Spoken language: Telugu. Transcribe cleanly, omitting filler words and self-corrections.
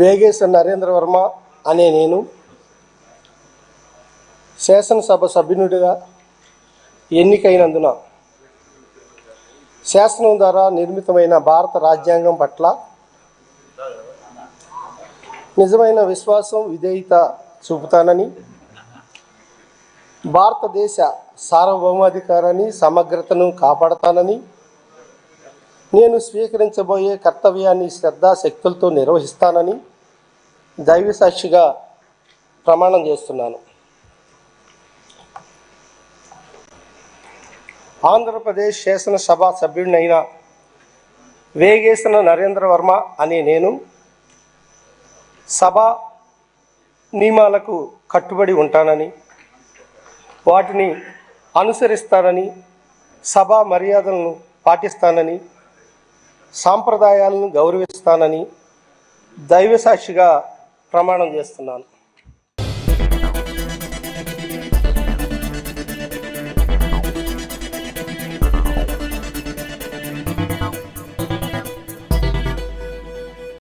వేగేశ నరేంద్ర వర్మ అనే నేను శాసనసభ సభ్యునిగా ఎన్నికైనందున శాసనం ద్వారా నిర్మితమైన భారత రాజ్యాంగం పట్ల నిజమైన విశ్వాసం, విధేయత చూపుతానని, భారతదేశ సార్వభౌమాధికారాన్ని, సమగ్రతను కాపాడతానని, నేను స్వీకరించబోయే కర్తవ్యాన్ని శ్రద్ధాశక్తులతో నిర్వహిస్తానని దైవసాక్షిగా ప్రమాణం చేస్తున్నాను. ఆంధ్రప్రదేశ్ శాసనసభ సభ్యుడినైన వేగేశన నరేంద్ర వర్మ అనే నేను సభ నియమాలకు కట్టుబడి ఉంటానని, వాటిని అనుసరిస్తానని, సభా మర్యాదలను పాటిస్తానని, సాంప్రదాయాలను గౌరవిస్తానని దైవసాక్షిగా ప్రమాణం చేస్తున్నాను.